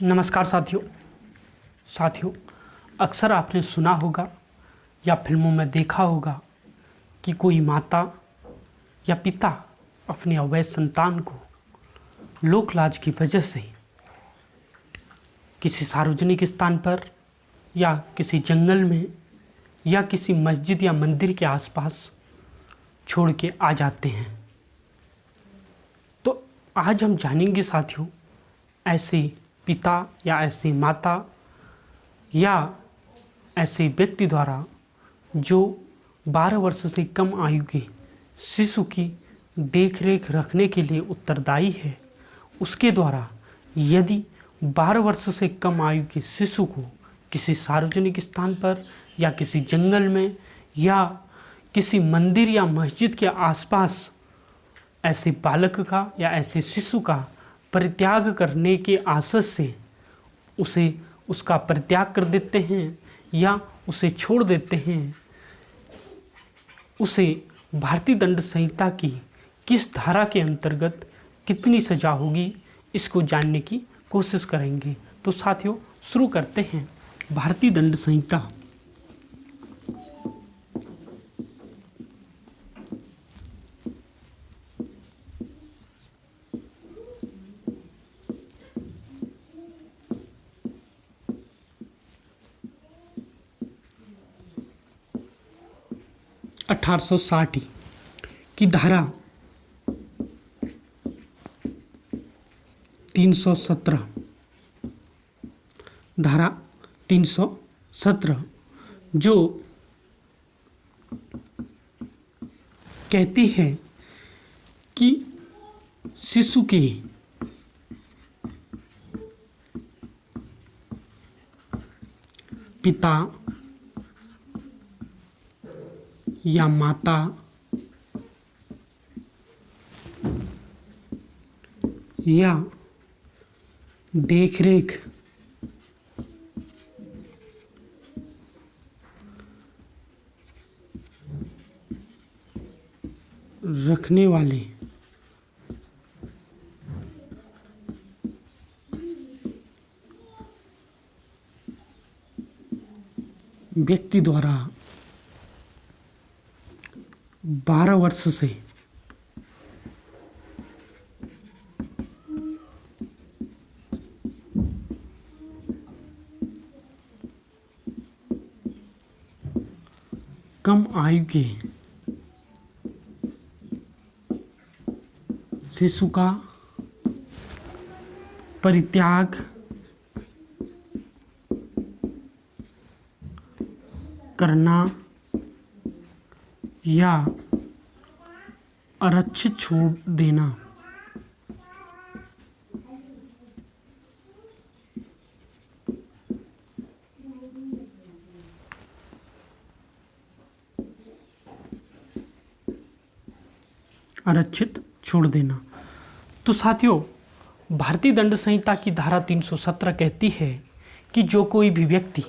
नमस्कार साथियों, अक्सर आपने सुना होगा या फिल्मों में देखा होगा कि कोई माता या पिता अपने अवैध संतान को लोक लाज की वजह से किसी सार्वजनिक स्थान पर या किसी जंगल में या किसी मस्जिद या मंदिर के आसपास छोड़ के आ जाते हैं। तो आज हम जानेंगे साथियों, ऐसे पिता या ऐसे माता या ऐसे व्यक्ति द्वारा जो 12 वर्ष से कम आयु के शिशु की देखरेख रखने के लिए उत्तरदायी है, उसके द्वारा यदि 12 वर्ष से कम आयु के शिशु को किसी सार्वजनिक स्थान पर या किसी जंगल में या किसी मंदिर या मस्जिद के आसपास ऐसे बालक का या ऐसे शिशु का परित्याग करने के आसस से उसका परित्याग कर देते हैं या उसे छोड़ देते हैं, उसे भारतीय दंड संहिता की किस धारा के अंतर्गत कितनी सजा होगी, इसको जानने की कोशिश करेंगे। तो साथियों, शुरू करते हैं। भारतीय दंड संहिता 1860 की धारा 317 जो कहती है कि शिशु के पिता या माता या देखरेख रखने वाले व्यक्ति द्वारा 12 वर्ष से कम आयु के शिशु का परित्याग करना या आरक्षित छोड़ देना तो साथियों, भारतीय दंड संहिता की धारा 317 कहती है कि जो कोई भी व्यक्ति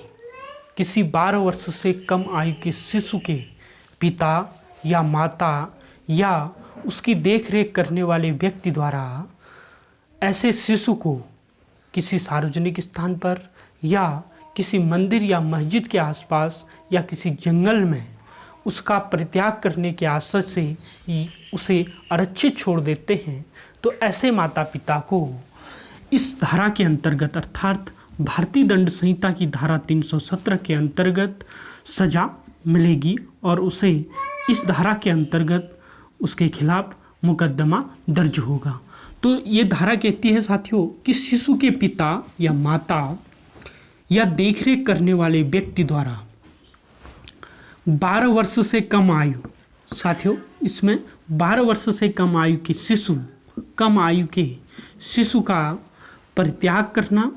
किसी 12 वर्ष से कम आयु के शिशु के पिता या माता या उसकी देखरेख करने वाले व्यक्ति द्वारा ऐसे शिशु को किसी सार्वजनिक स्थान पर या किसी मंदिर या मस्जिद के आसपास या किसी जंगल में उसका परित्याग करने के आशय से उसे आरक्षित छोड़ देते हैं, तो ऐसे माता पिता को इस धारा के अंतर्गत अर्थात भारतीय दंड संहिता की धारा 317 के अंतर्गत सजा मिलेगी और उसे इस धारा के अंतर्गत उसके खिलाफ मुकदमा दर्ज होगा। तो ये धारा कहती है साथियों कि शिशु के पिता या माता या देखरेख करने वाले व्यक्ति द्वारा 12 वर्ष से कम आयु, साथियों इसमें 12 वर्ष से कम आयु के शिशु का परित्याग करना,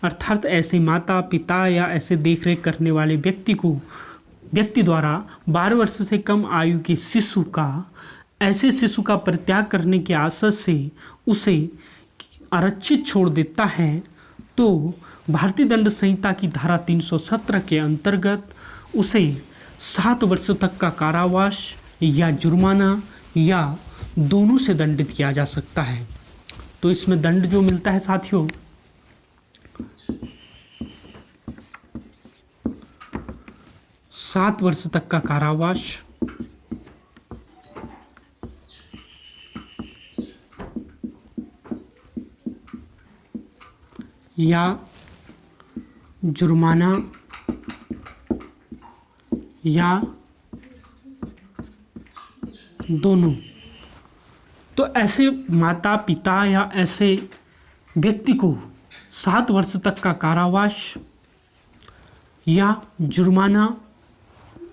अर्थात ऐसे माता पिता या ऐसे देखरेख करने वाले व्यक्ति द्वारा 12 वर्ष से कम आयु के शिशु का परित्याग करने के आशय से उसे आरक्षित छोड़ देता है, तो भारतीय दंड संहिता की धारा 317 के अंतर्गत उसे 7 वर्ष तक का कारावास या जुर्माना या दोनों से दंडित किया जा सकता है। तो इसमें दंड जो मिलता है साथियों 7 वर्ष तक का कारावास या जुर्माना या दोनों। तो ऐसे माता पिता या ऐसे व्यक्ति को 7 वर्ष तक का कारावास या जुर्माना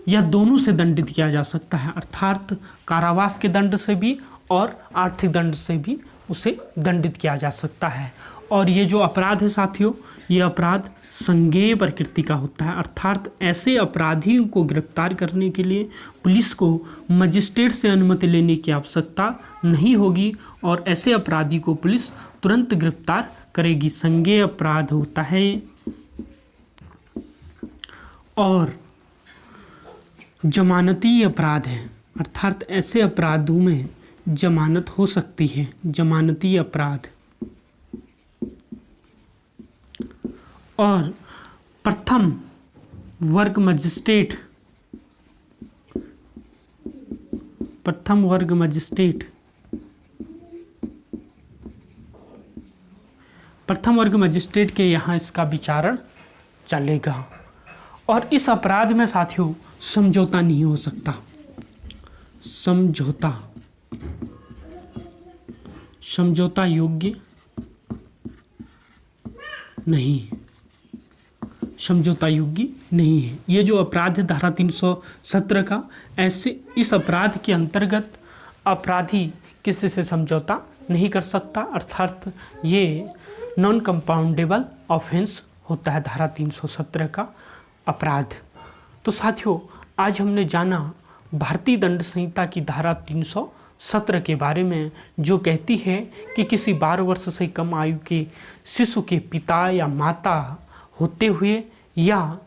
या दोनों से दंडित किया जा सकता है, अर्थात कारावास के दंड से भी और आर्थिक दंड से भी उसे दंडित किया जा सकता है। और ये जो अपराध है साथियों, ये अपराध संज्ञेय प्रकृति का होता है, अर्थात ऐसे अपराधियों को गिरफ्तार करने के लिए पुलिस को मजिस्ट्रेट से अनुमति लेने की आवश्यकता नहीं होगी और ऐसे अपराधी को पुलिस तुरंत गिरफ्तार करेगी। संज्ञेय अपराध होता है। और जमानती अपराध है, अर्थात ऐसे अपराधों में जमानत हो सकती है। जमानती अपराध और प्रथम वर्ग मजिस्ट्रेट के यहाँ इसका विचारण चलेगा। और इस अपराध में साथियों समझौता नहीं हो सकता। समझौता योग्य नहीं है। ये जो अपराध है धारा 317 का, ऐसे इस अपराध के अंतर्गत अपराधी किसी से समझौता नहीं कर सकता, अर्थात ये नॉन कंपाउंडेबल ऑफेंस होता है धारा 317 का अपराध। तो साथियों आज हमने जाना भारतीय दंड संहिता की धारा 317 के बारे में, जो कहती है कि किसी 12 वर्ष से कम आयु के शिशु के पिता या माता होते हुए या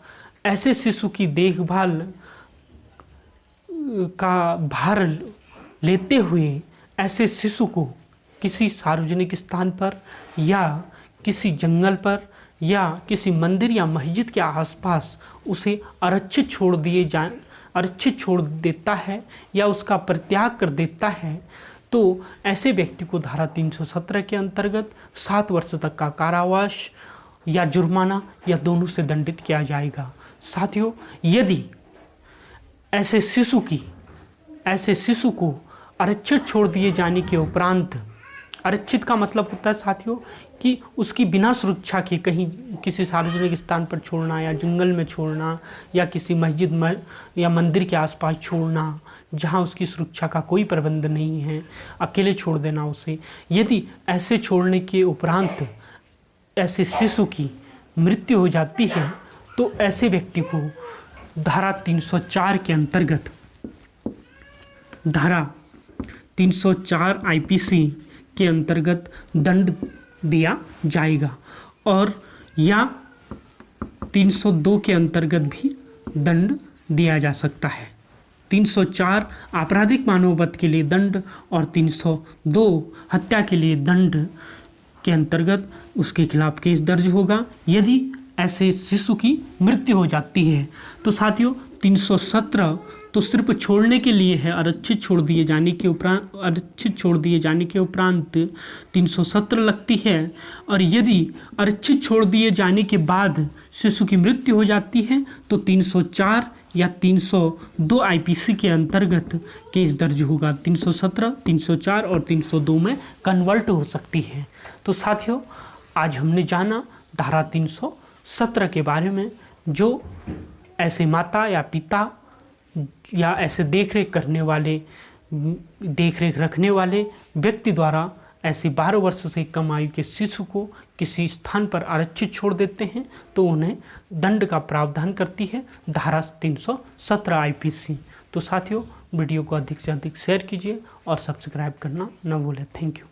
ऐसे शिशु की देखभाल का भार लेते हुए ऐसे शिशु को किसी सार्वजनिक स्थान पर या किसी जंगल पर या किसी मंदिर या मस्जिद के आसपास उसे आरक्षित छोड़ देता है या उसका परित्याग कर देता है, तो ऐसे व्यक्ति को धारा 317 के अंतर्गत 7 वर्ष तक का कारावास या जुर्माना या दोनों से दंडित किया जाएगा। साथियों यदि ऐसे शिशु को आरक्षित छोड़ दिए जाने के उपरांत, आरक्षित का मतलब होता है साथियों कि उसकी बिना सुरक्षा के कहीं किसी सार्वजनिक स्थान पर छोड़ना या जंगल में छोड़ना या किसी मस्जिद में या मंदिर के आसपास छोड़ना जहां उसकी सुरक्षा का कोई प्रबंध नहीं है, अकेले छोड़ देना उसे। यदि ऐसे छोड़ने के उपरांत ऐसे शिशु की मृत्यु हो जाती है तो ऐसे व्यक्ति को धारा 304 के अंतर्गत, धारा 304 आईपीसी के अंतर्गत दंड दिया जाएगा और या 302 के अंतर्गत भी दंड दिया जा सकता है। 304 आपराधिक मानववध के लिए दंड और 302 हत्या के लिए दंड के अंतर्गत उसके खिलाफ केस दर्ज होगा यदि ऐसे शिशु की मृत्यु हो जाती है। तो साथियों 317 तो सिर्फ छोड़ने के लिए है, आरक्षित छोड़ दिए जाने के उपरांत 317 लगती है। और यदि आरक्षित छोड़ दिए जाने के बाद शिशु की मृत्यु हो जाती है तो 304 या 302 आईपीसी के अंतर्गत केस दर्ज होगा। 317, 304 और 302 में कन्वर्ट हो सकती है। तो साथियों आज हमने जाना धारा 317 के बारे में, जो ऐसे माता या पिता या ऐसे देखरेख रखने वाले व्यक्ति द्वारा ऐसे 12 वर्ष से कम आयु के शिशु को किसी स्थान पर आरक्षित छोड़ देते हैं तो उन्हें दंड का प्रावधान करती है धारा 317 आईपीसी। तो साथियों वीडियो को अधिक से अधिक शेयर कीजिए और सब्सक्राइब करना न भूलें। Thank you.